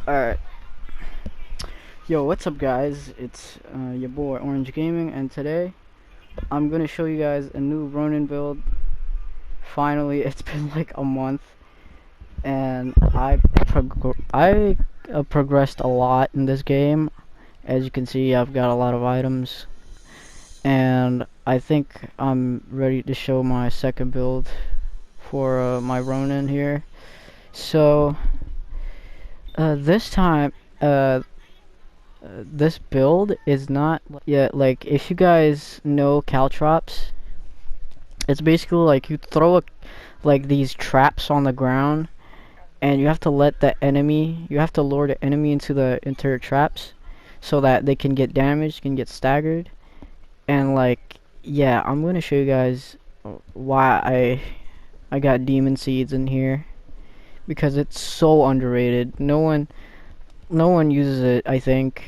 Alright, yo, what's up guys? It's your boy Orange Gaming, and today I'm gonna show you guys a new Ronin build. Finally, it's been like a month, and I progressed a lot in this game. As you can see, I've got a lot of items, and I think I'm ready to show my second build for my Ronin here. So, this time, this build is not yet like, if you guys know caltrops, it's basically like you throw like these traps on the ground, and you have to lure the enemy into your traps so that they can get damaged, can get staggered. And like, yeah, I'm gonna show you guys why I got demon seeds in here, because it's so underrated. No one uses it, I think,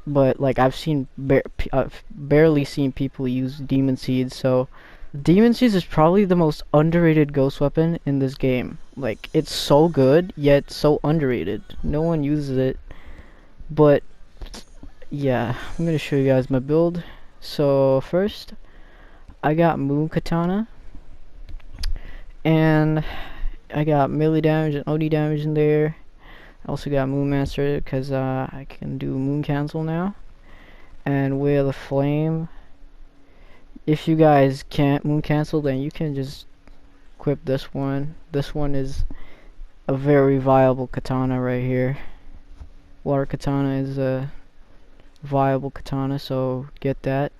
but like I've barely seen people use demon seeds. So demon seeds is probably the most underrated ghost weapon in this game. Like, it's so good yet so underrated. No one uses it. But yeah, I'm gonna show you guys my build. So first, I got Moon Katana, and I got melee damage and OD damage in there. I also got Moon Master because I can do Moon Cancel now. And Wheel of Flame. If you guys can't Moon Cancel, then you can just equip this one. This one is a very viable katana right here. Water Katana is a viable katana, so get that.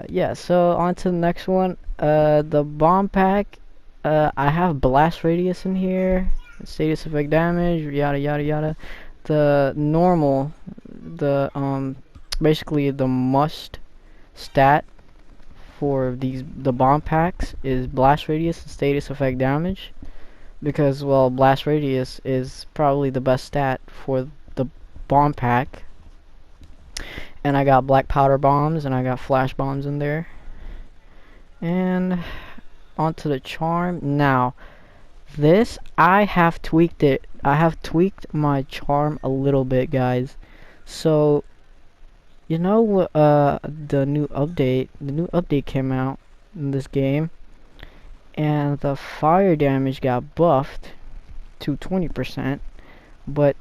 Yeah, so on to the next one. The bomb pack. I have blast radius in here, status effect damage, yada yada yada. The normal, basically the must stat for the bomb packs is blast radius and status effect damage, because, well, blast radius is probably the best stat for the bomb pack. And I got black powder bombs and I got flash bombs in there. And onto the charm. Now, this, I have tweaked it. I have tweaked my charm a little bit, guys. So, you know, the new update came out in this game, and the fire damage got buffed to 20%, but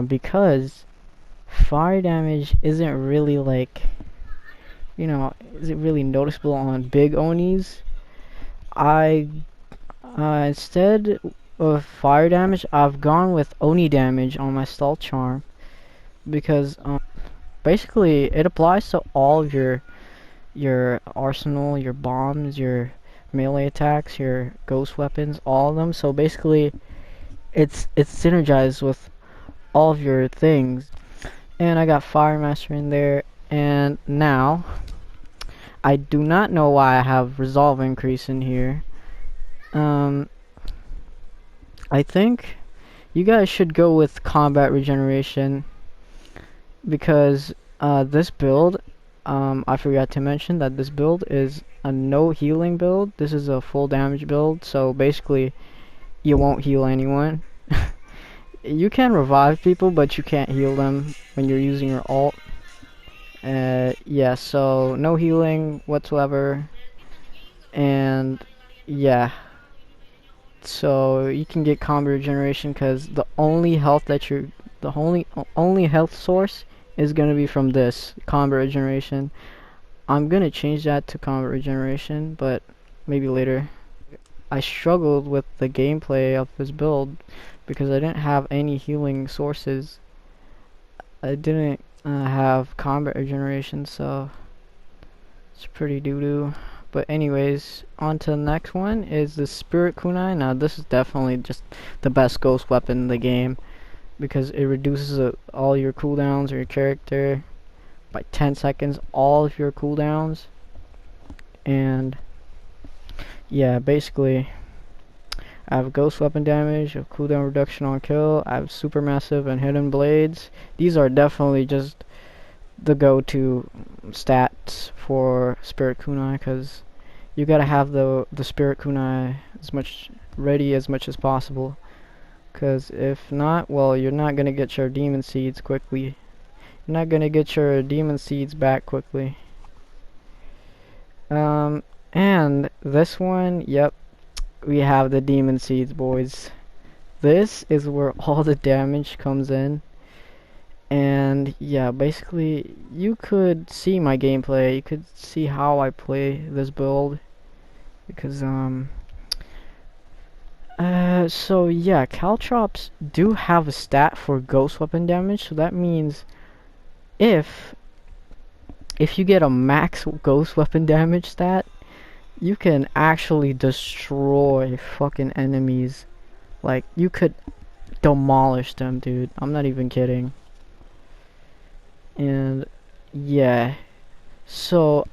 because fire damage isn't really like, isn't really noticeable on big Onis, I instead of fire damage, I've gone with Oni damage on my stealth charm, because basically it applies to all of your arsenal, your bombs, your melee attacks, your ghost weapons, all of them. So basically it's synergized with all of your things. And I got Fire Master in there. And now I do not know why I have resolve increase in here. I think you guys should go with combat regeneration, because this build, I forgot to mention that this build is a no healing build. This is a full damage build, so basically you won't heal anyone. You can revive people, but you can't heal them when you're using your ult. Yeah, so no healing whatsoever. And yeah, so you can get combat regeneration, because the only only health source is gonna be from this combat regeneration. I'm gonna change that to combat regeneration, but maybe later. I struggled with the gameplay of this build because I didn't have any healing sources. I didn't have combat regeneration, so it's pretty doo-doo. But anyways, on to the next one is the Spirit Kunai. Now this is definitely just the best ghost weapon in the game, because it reduces all your cooldowns of your character by 10 seconds, all of your cooldowns. And yeah, basically I have ghost weapon damage, a cooldown reduction on kill, I have supermassive and hidden blades. These are definitely just the go-to stats for Spirit Kunai, because you gotta have the Spirit Kunai as much as possible, Because if not, well, you're not gonna get your demon seeds quickly. You're not gonna get your demon seeds back quickly. And this one, yep, we have the demon seeds, boys. This is where all the damage comes in. And yeah, basically, you could see my gameplay. You could see how I play this build. Because, so yeah, caltrops do have a stat for ghost weapon damage. So that means if you get a max ghost weapon damage stat, you can actually destroy fucking enemies. Like, you could demolish them, dude. I'm not even kidding. And yeah, so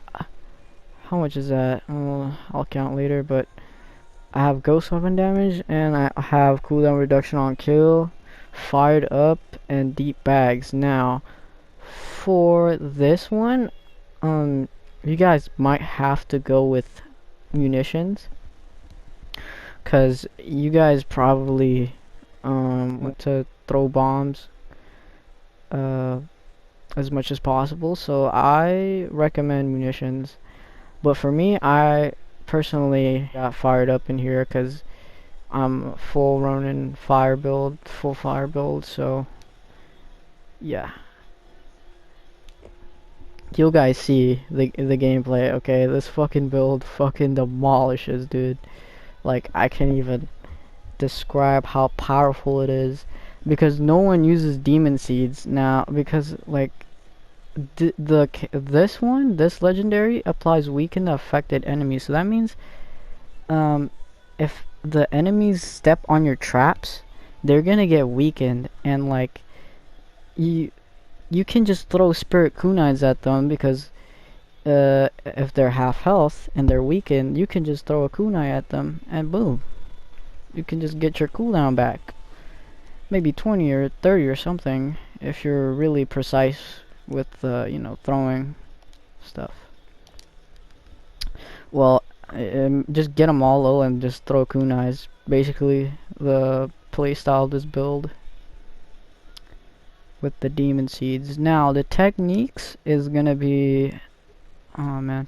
how much is that? I'll count later, but I have ghost weapon damage and I have cooldown reduction on kill, fired up, and deep bags. Now for this one, you guys might have to go with munitions, cause you guys probably want to throw bombs as much as possible, so I recommend munitions. But for me, I personally got fired up in here because I'm full Ronin full fire build, so yeah. You guys see the gameplay, okay? This fucking build fucking demolishes, dude. Like, I can't even describe how powerful it is, because no one uses demon seeds now, because like this legendary applies weaken to affected enemies. So that means if the enemies step on your traps, they're gonna get weakened, and like you can just throw spirit kunais at them, because if they're half health and they're weakened, you can just throw a kunai at them and boom, you can just get your cooldown back. Maybe 20 or 30 or something if you're really precise with you know, throwing stuff. Well, just get them all low and just throw kunais. Basically the playstyle of this build with the demon seeds. Now the techniques is gonna be, oh man,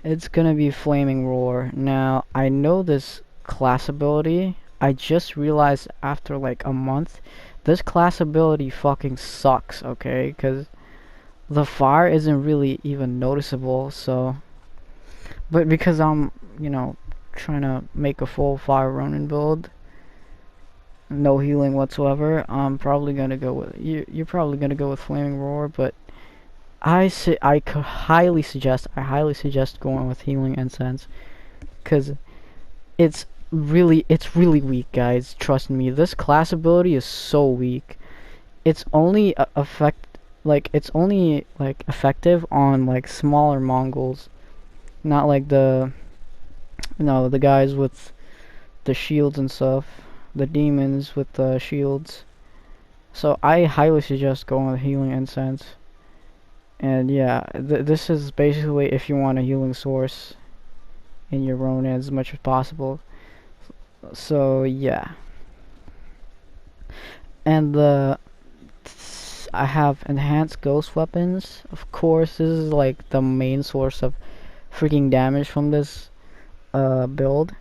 it's gonna be flaming roar. Now I know this class ability. I just realized after like a month, this class ability fucking sucks, okay? Because the fire isn't really even noticeable, so. But because I'm, you know, trying to make a full fire Ronin build, no healing whatsoever, I'm probably gonna go with, you're probably gonna go with flaming roar, but I highly suggest going with healing incense, because it's really weak, guys. Trust me, this class ability is so weak. It's only it's only like effective on like smaller Mongols, not like the guys with the shields and stuff, the demons with the shields. So I highly suggest going with healing incense. And yeah, this is basically if you want a healing source in your Ronin as much as possible. So yeah. And I have enhanced ghost weapons. Of course, this is like the main source of freaking damage from this build.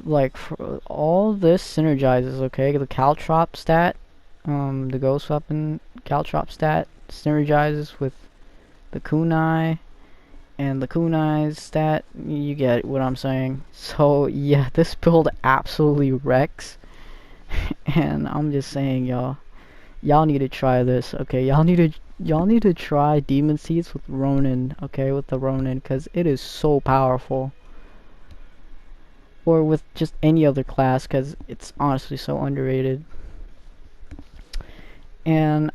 Like, for all this synergizes, okay? The caltrop stat, the ghost weapon caltrop stat synergizes with the kunai, and the kunai's stat, you get what I'm saying. So yeah, this build absolutely wrecks. And I'm just saying, y'all need to try this, okay? Y'all need to try demon seeds with Ronin, okay? With the Ronin, because it is so powerful. Or with just any other class, because it's honestly so underrated. And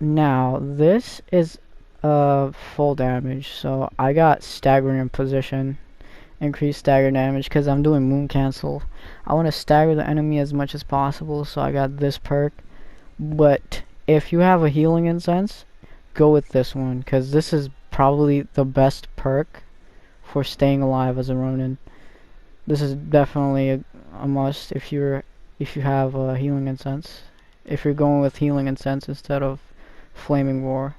now this is full damage, so I got staggering in position, increased stagger damage, because I'm doing moon cancel. I want to stagger the enemy as much as possible, so I got this perk. But if you have a healing incense, go with this one, because this is probably the best perk for staying alive as a Ronin. This is definitely a must if you're if you have healing incense. If you're going with healing incense instead of flaming roar.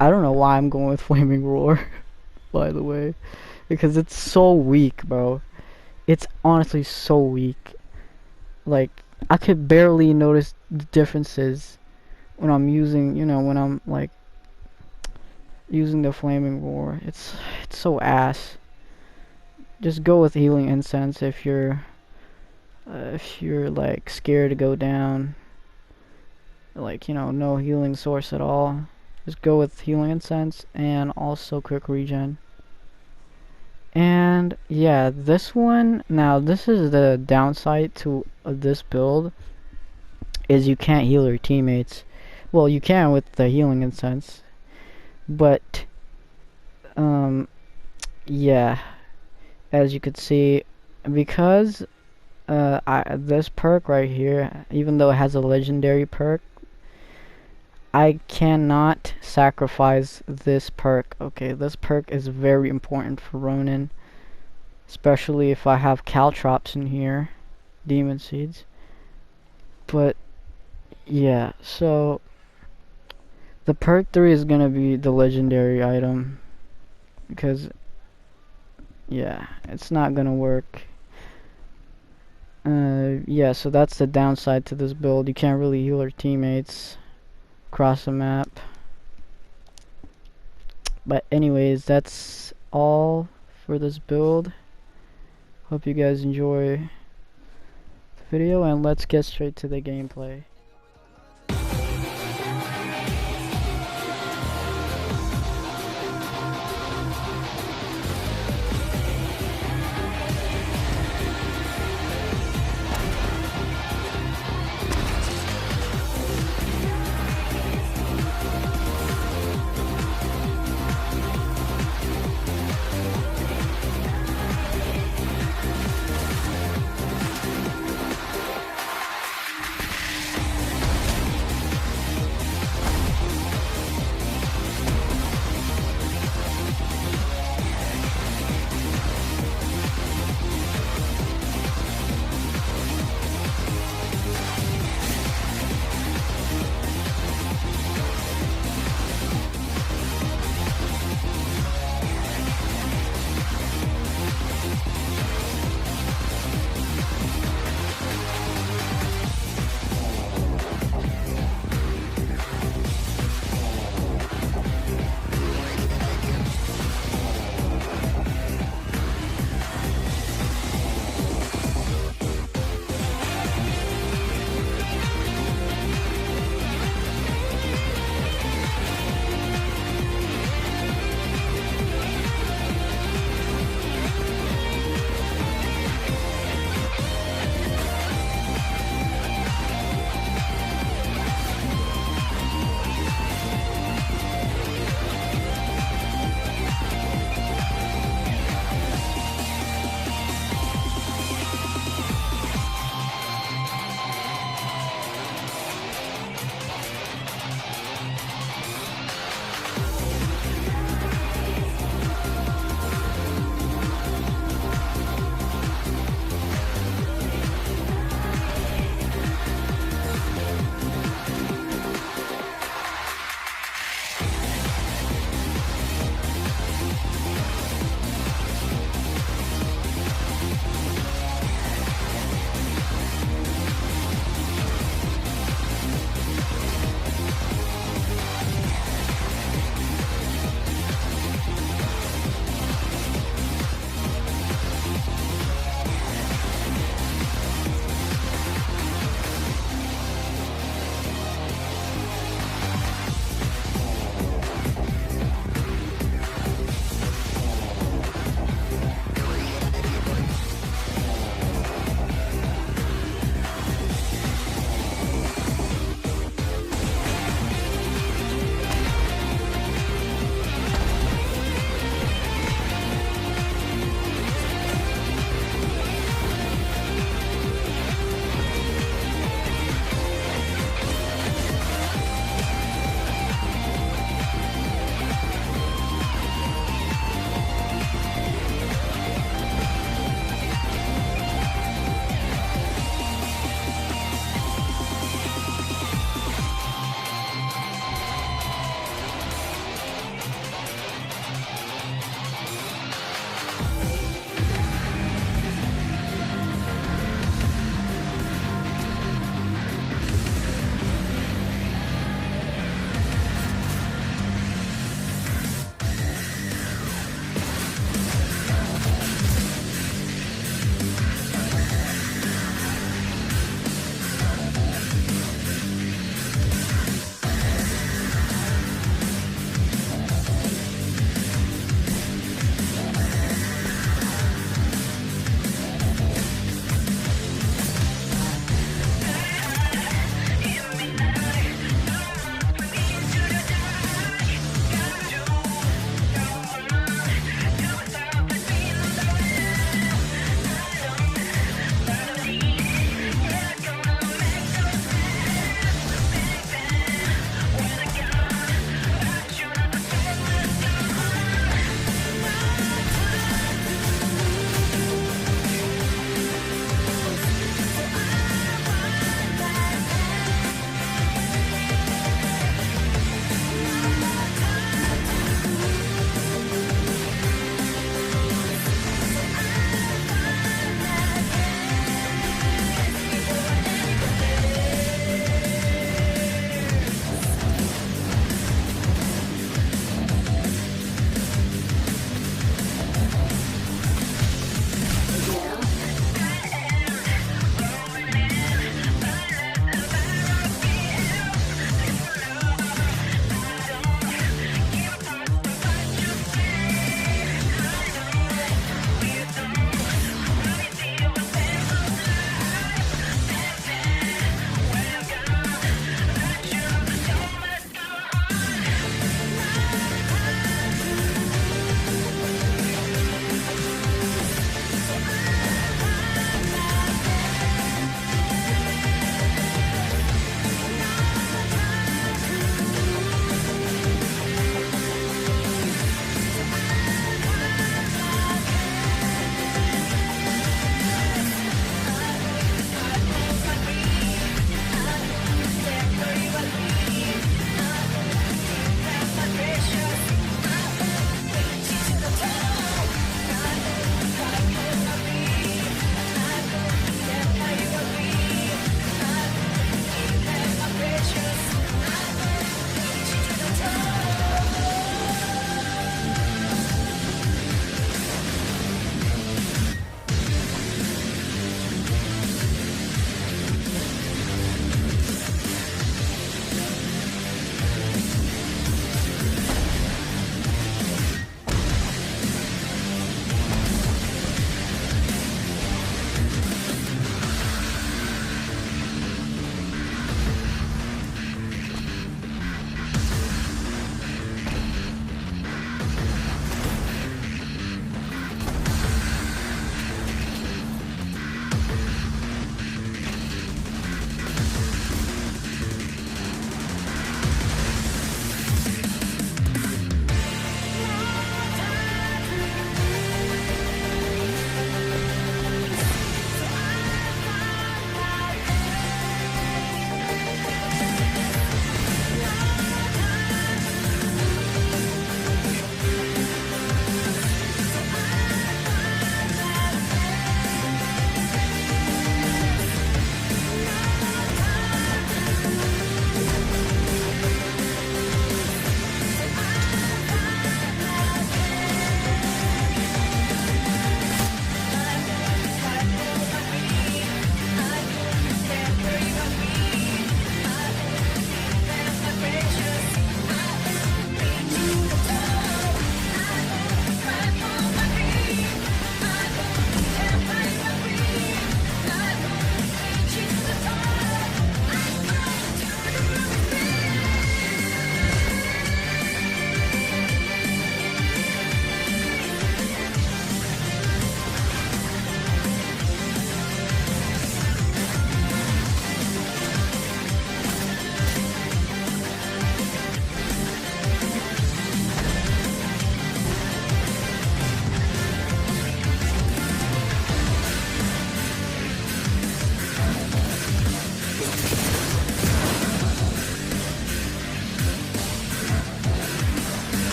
I don't know why I'm going with flaming roar, by the way, because it's so weak, bro. It's honestly so weak. Like, I could barely notice the differences when I'm using, when I'm like using the flaming roar. It's so ass. Just go with healing incense if you're like scared to go down, like, no healing source at all. Just go with healing incense and also quick regen. And yeah, this one, now this is the downside to this build, is you can't heal your teammates. Well, you can with the healing incense, but yeah, as you could see, because this perk right here, even though it has a legendary perk, I cannot sacrifice this perk. Okay, this perk is very important for Ronin, especially if I have caltrops in here, demon seeds. But yeah, so the perk 3 is gonna be the legendary item, because yeah, it's not gonna work. Yeah, so that's the downside to this build. You can't really heal your teammates across the map. But anyways, that's all for this build. Hope you guys enjoy the video, and let's get straight to the gameplay.